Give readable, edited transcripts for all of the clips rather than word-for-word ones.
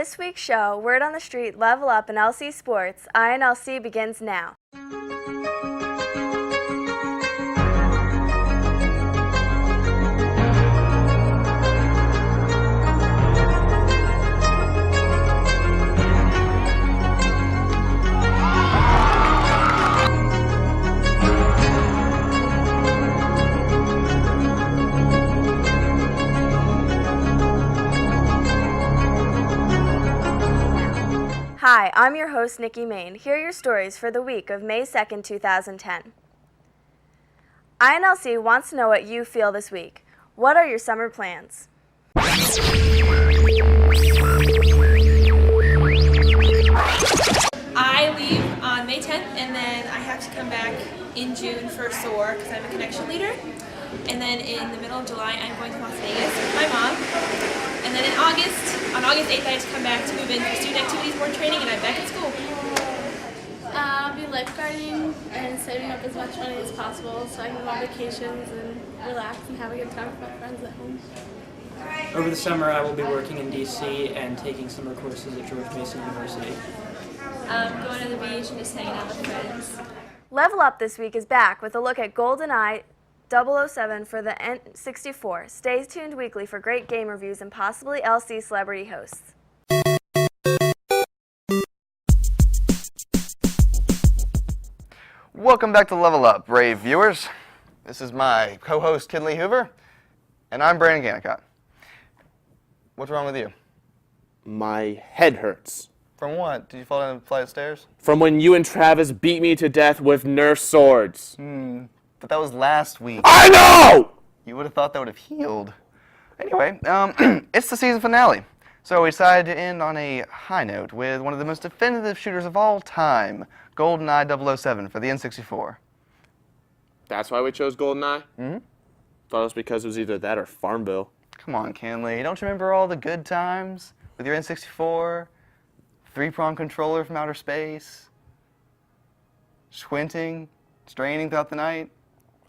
this week's show, Word on the Street, Level Up, and LC Sports, INLC begins now. Hi, I'm your host, Nikki Main. Here are your stories for the week of May 2nd, 2010. INLC wants to know what you feel this week. What are your summer plans? I leave on May 10th, and then I have to come back in June for SOAR because I'm a connection leader. And then in the middle of July, I'm going to Las Vegas with my mom. And then on August 8th, I have to come back to move in for student activities board training, and I'm back at school. I'll be lifeguarding and saving up as much money as possible so I can go on vacations and relax and have a good time with my friends at home. Over the summer, I will be working in D.C. and taking summer courses at George Mason University. Going to the beach and just hanging out with friends. Level Up this week is back with a look at GoldenEye 007 for the N64. Stay tuned weekly for great game reviews and possibly LC celebrity hosts. Welcome back to Level Up, brave viewers. This is my co-host, Kinley Hoover, and I'm Brandon Gannicott. What's wrong with you? My head hurts. From what? Did you fall down a flight of stairs? From when you and Travis beat me to death with Nerf swords. But that was last week. I know! You would have thought that would have healed. Anyway, it's the season finale. So we decided to end on a high note with one of the most definitive shooters of all time, GoldenEye 007 for the N64. That's why we chose GoldenEye? Mm-hmm. Thought it was because it was either that or Farmville. Come on, Kinley. Don't you remember all the good times with your N64? Three-prong controller from outer space? Squinting? Straining throughout the night?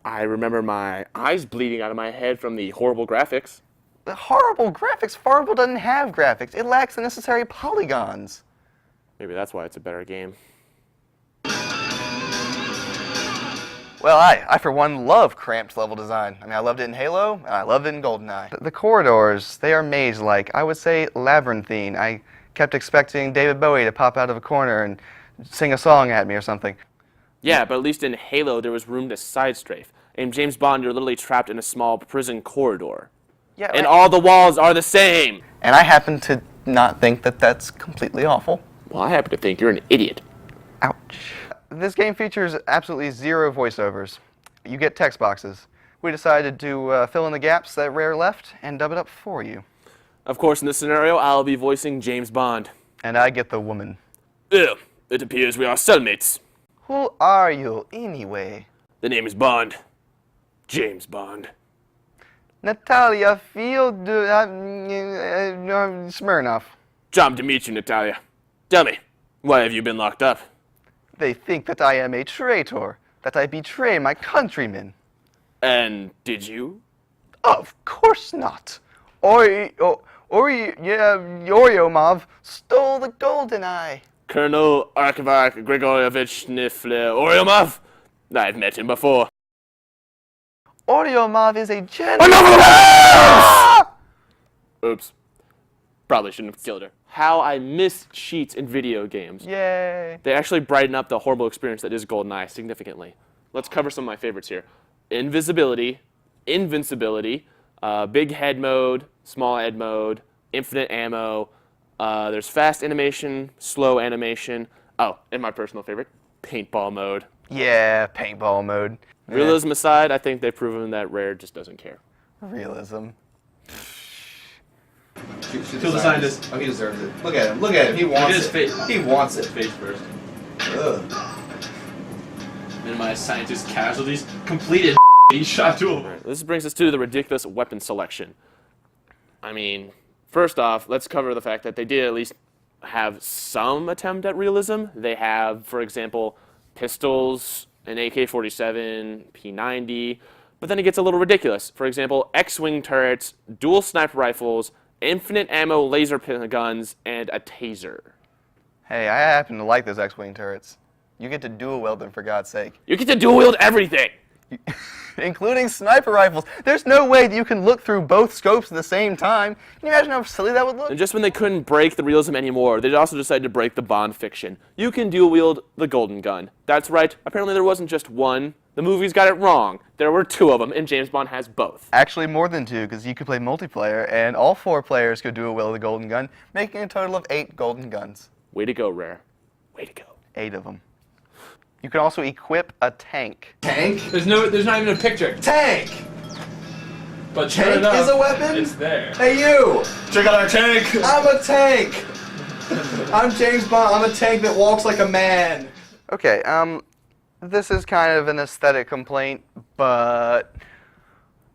I remember my eyes bleeding out of my head from the horrible graphics. The horrible graphics? Farmville doesn't have graphics. It lacks the necessary polygons. Maybe that's why it's a better game. Well, I for one, love cramped level design. I mean, I loved it in Halo, and I loved it in GoldenEye. The corridors, they are maze-like. I would say labyrinthine. I kept expecting David Bowie to pop out of a corner and sing a song at me or something. Yeah, but at least in Halo, there was room to side-strafe. In James Bond, you're literally trapped in a small prison corridor. Yeah, and all the walls are the same. And I happen to not think that that's completely awful. Well, I happen to think you're an idiot. Ouch. This game features absolutely zero voiceovers. You get text boxes. We decided to fill in the gaps that Rare left and dub it up for you. Of course, in this scenario, I'll be voicing James Bond. And I get the woman. Ew, it appears we are cellmates. Who are you, anyway? The name is Bond. James Bond. Natalia Smirnoff. Charmed to meet you, Natalia. Tell me, why have you been locked up? They think that I am a traitor, that I betray my countrymen. And did you? Of course not. Oryomov stole the GoldenEye. Colonel Arkavark Grigorievich Nifle Oryomov? I've met him before. Oryomov is a general. Enough of this! Oops. Probably shouldn't have killed her. How I miss cheats in video games. Yay. They actually brighten up the horrible experience that is GoldenEye significantly. Let's cover some of my favorites here. Invisibility, invincibility, big head mode, small head mode, infinite ammo. There's fast animation, slow animation. Oh, and my personal favorite, paintball mode. Yeah, paintball mode. Realism aside, I think they've proven that Rare just doesn't care. Realism. Kill the scientist. Oh, he deserves it. Look at him. Look at him. He wants it. He wants it. Face first. Ugh. Minimize scientist casualties. Completed. He shot to him. Right, this brings us to the ridiculous weapon selection. I mean, first off, let's cover the fact that they did at least have some attempt at realism. They have, for example, pistols, an AK-47, P90, but then it gets a little ridiculous. For example, X-wing turrets, dual sniper rifles, infinite ammo laser guns, and a taser. Hey, I happen to like those X-Wing turrets. You get to dual wield them, for God's sake. You get to dual wield everything! Including sniper rifles. There's no way that you can look through both scopes at the same time. Can you imagine how silly that would look? And just when they couldn't break the realism anymore, they also decided to break the Bond fiction. You can dual wield the golden gun. That's right, apparently there wasn't just one. The movies got it wrong. There were 2 of them, and James Bond has both. Actually, more than 2, because you could play multiplayer, and all 4 players could dual wield the golden gun, making a total of 8 golden guns. Way to go, Rare. Way to go. 8 of them. You can also equip a tank. Tank? There's not even a picture. Tank! But sure Tank enough, is a weapon? It's there. Hey, you! Check out our tank! I'm a tank! I'm James Bond. I'm a tank that walks like a man. Okay, this is kind of an aesthetic complaint, but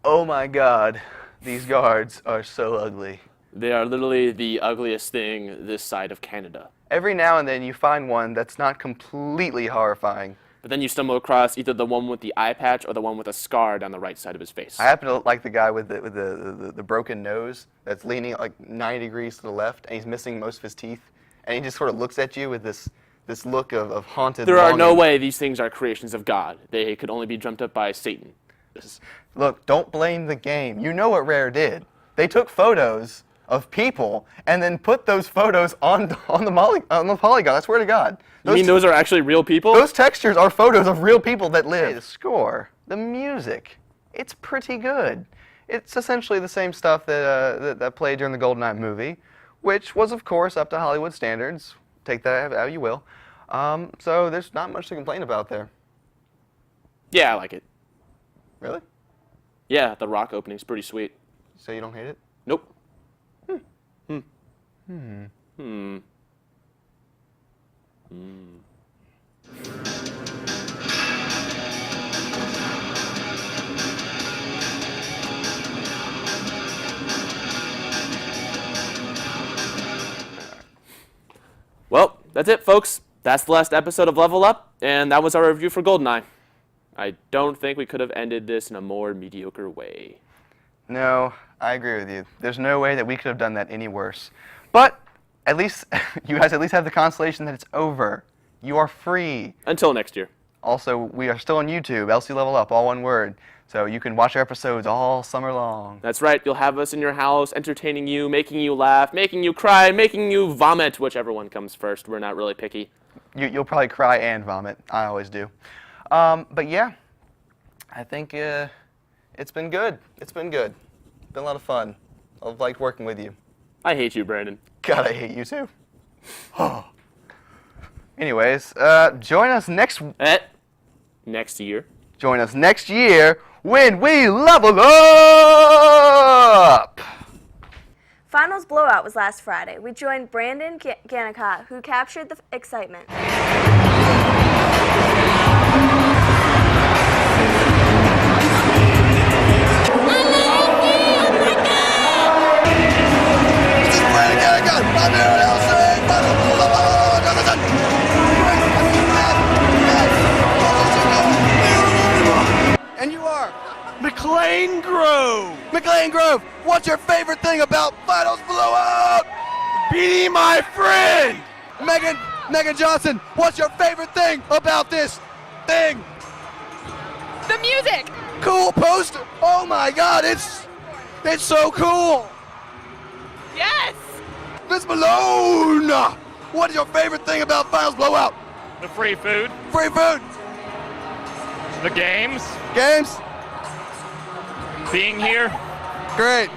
oh my God, these guards are so ugly. They are literally the ugliest thing this side of Canada. Every now and then you find one that's not completely horrifying. But then you stumble across either the one with the eye patch or the one with a scar down the right side of his face. I happen to like the guy with the broken nose that's leaning like 90 degrees to the left, and he's missing most of his teeth, and he just sort of looks at you with this look of haunted There are longing. no way these things are creations of God. They could only be dreamt up by Satan. Look, don't blame the game. You know what Rare did. They took photos of people and then put those photos on the polygon. I swear to God. You mean those are actually real people? Those textures are photos of real people that live. Hey, the score, the music, it's pretty good. It's essentially the same stuff that played during the GoldenEye movie, which was, of course, up to Hollywood standards. Take that how you will. So there's not much to complain about there. Yeah, I like it. Really? Yeah, the rock opening's pretty sweet. So you don't hate it? Nope. Well, that's it, folks. That's the last episode of Level Up, and that was our review for GoldenEye. I don't think we could have ended this in a more mediocre way. No, I agree with you. There's no way that we could have done that any worse. But at least you guys at least have the consolation that it's over. You are free. Until next year. Also, we are still on YouTube, LC Level Up, all one word. So you can watch our episodes all summer long. That's right. You'll have us in your house, entertaining you, making you laugh, making you cry, making you vomit, whichever one comes first. We're not really picky. You'll probably cry and vomit. I always do. But yeah, I think it's been good. It's been good. Been a lot of fun. I've liked working with you. I hate you, Brandon. God, I hate you too. Anyways, join us next year. Join us next year when we level up! Finals Blowout was last Friday. We joined Brandon Gannicott, who captured the excitement. And you are McLean Grove. McLean Grove, what's your favorite thing about Finals Blowout? Be my friend! Megan Johnson, what's your favorite thing about this thing? The music! Cool poster. Oh my God, it's so cool. Yes! Miss Malone, what is your favorite thing about Finals Blowout? The free food, Free food, the games, games, being here. great.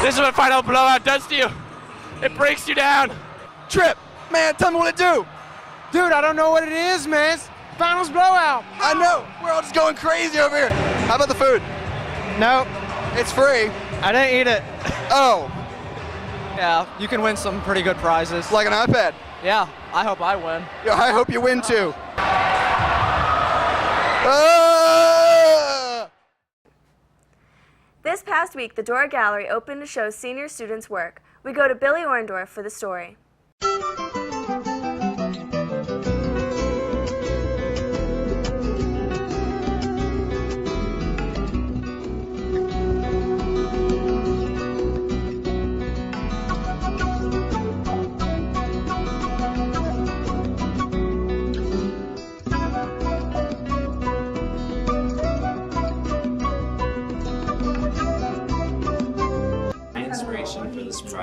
This is what Final Blowout does to you. It breaks you down. Trip, man, tell me what it do. Dude, I don't know what it is, man. It's Finals Blowout. I know, we're all just going crazy over here. How about the food? Nope, It's free. I didn't eat it. Oh, Yeah, you can win some pretty good prizes. like an iPad. Yeah, I hope I win. Yeah, I hope you win too. This past week, the Dora Gallery opened to show senior students' work. We go to Billy Orndorff for the story.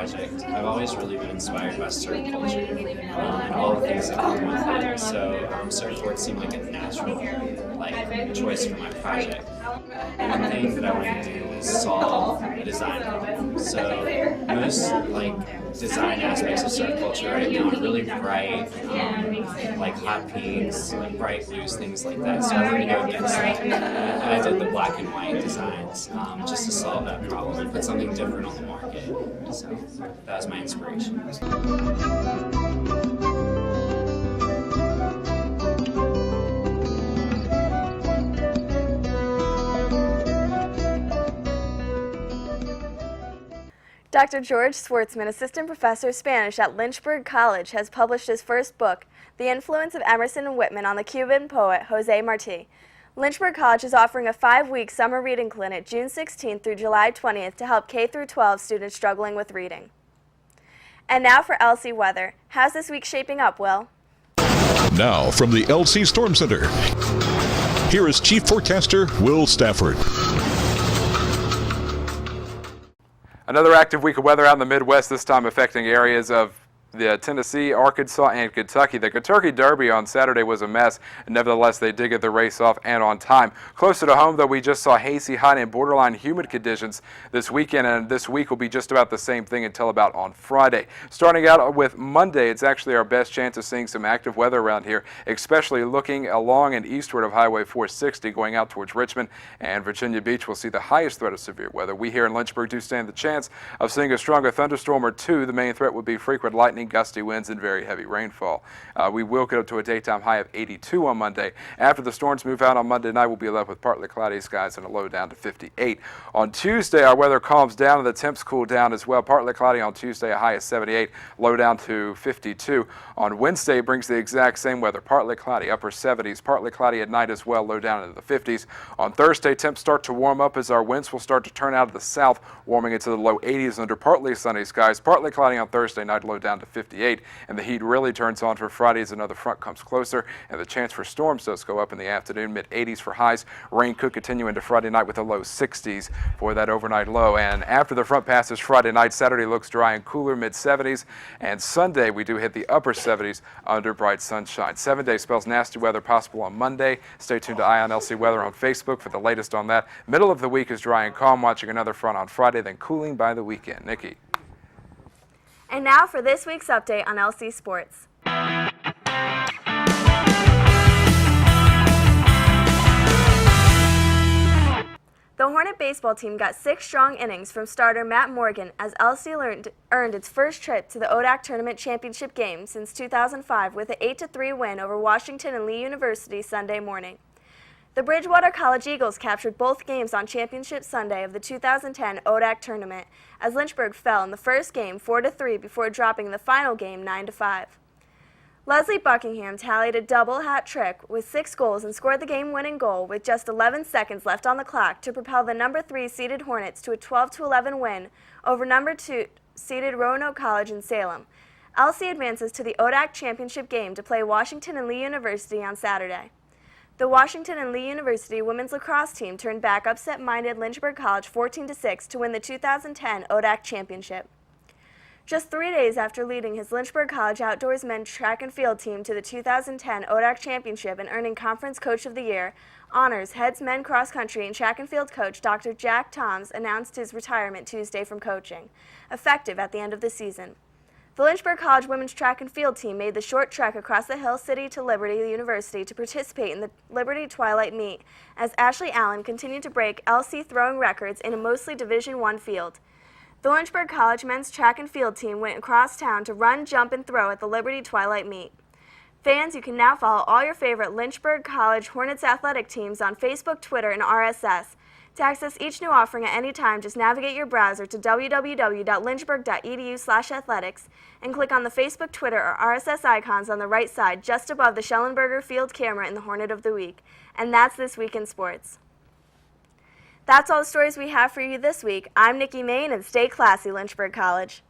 project. I've always really been inspired by surf culture and all the things that come with it. So surfboards seemed like a natural choice for my project. One thing that I wanted to do was solve a design problem. So most design aspects of surf culture right now are really bright, hot pinks, bright blues, things like that. So I wanted to go against that. I did the black and white designs just to solve that problem and put something different on the market. So that was my inspiration. Dr. George Schwartzman, Assistant Professor of Spanish at Lynchburg College, has published his first book, The Influence of Emerson and Whitman on the Cuban Poet Jose Marti. Lynchburg College is offering a 5-week summer reading clinic June 16th through July 20th to help K-12 students struggling with reading. And now for LC weather. How's this week shaping up, Will? Now from the LC Storm Center, here is Chief Forecaster Will Stafford. Another active week of weather out in the Midwest, this time affecting areas of Tennessee, Arkansas, and Kentucky. The Kentucky Derby on Saturday was a mess. Nevertheless, they did get the race off and on time. Closer to home, though, we just saw hazy, hot, and borderline humid conditions this weekend, and this week will be just about the same thing until about on Friday. Starting out with Monday, it's actually our best chance of seeing some active weather around here, especially looking along and eastward of Highway 460 going out towards Richmond and Virginia Beach. We'll see the highest threat of severe weather. We here in Lynchburg do stand the chance of seeing a stronger thunderstorm or two. The main threat would be frequent lightning, gusty winds, and very heavy rainfall. We will get up to a daytime high of 82 on Monday. After the storms move out on Monday night, we'll be left with partly cloudy skies and a low down to 58. On Tuesday, our weather calms down and the temps cool down as well. Partly cloudy on Tuesday, a high of 78, low down to 52. On Wednesday, it brings the exact same weather. Partly cloudy, upper 70s, partly cloudy at night as well, low down into the 50s. On Thursday, temps start to warm up as our winds will start to turn out of the south, warming into the low 80s under partly sunny skies. Partly cloudy on Thursday night, low down to 58. And the heat really turns on for Friday as another front comes closer, and the chance for storms does go up in the afternoon, mid-80s for highs. Rain could continue into Friday night with a low 60s for that overnight low. And after the front passes Friday night, Saturday looks dry and cooler, mid-70s. And Sunday, we do hit the upper 70s under bright sunshine. 7-day spells nasty weather possible on Monday. Stay tuned to Ion LC Weather on Facebook for the latest on that. Middle of the week is dry and calm, watching another front on Friday, then cooling by the weekend. Nikki. And now for this week's update on LC Sports. The Hornet baseball team got 6 strong innings from starter Matt Morgan as LC earned its first trip to the ODAC Tournament Championship game since 2005 with an 8-3 win over Washington and Lee University Sunday morning. The Bridgewater College Eagles captured both games on Championship Sunday of the 2010 ODAC Tournament as Lynchburg fell in the first game 4-3 before dropping the final game 9-5. Leslie Buckingham tallied a double hat trick with 6 goals and scored the game-winning goal with just 11 seconds left on the clock to propel the number 3 seeded Hornets to a 12-11 win over number 2 seeded Roanoke College in Salem. LC advances to the ODAC Championship game to play Washington and Lee University on Saturday. The Washington and Lee University women's lacrosse team turned back upset-minded Lynchburg College 14-6 to win the 2010 ODAC Championship. Just 3 days after leading his Lynchburg College outdoors men's track and field team to the 2010 ODAC Championship and earning Conference Coach of the Year honors, heads men cross country and track and field coach Dr. Jack Toms announced his retirement Tuesday from coaching, effective at the end of the season. The Lynchburg College women's track and field team made the short trek across the Hill City to Liberty University to participate in the Liberty Twilight Meet as Ashley Allen continued to break LC throwing records in a mostly Division I field. The Lynchburg College men's track and field team went across town to run, jump, and throw at the Liberty Twilight Meet. Fans, you can now follow all your favorite Lynchburg College Hornets athletic teams on Facebook, Twitter, and RSS. To access each new offering at any time, just navigate your browser to www.lynchburg.edu/athletics and click on the Facebook, Twitter, or RSS icons on the right side just above the Schellenberger Field camera in the Hornet of the Week. And that's This Week in Sports. That's all the stories we have for you this week. I'm Nikki Main, and stay classy, Lynchburg College.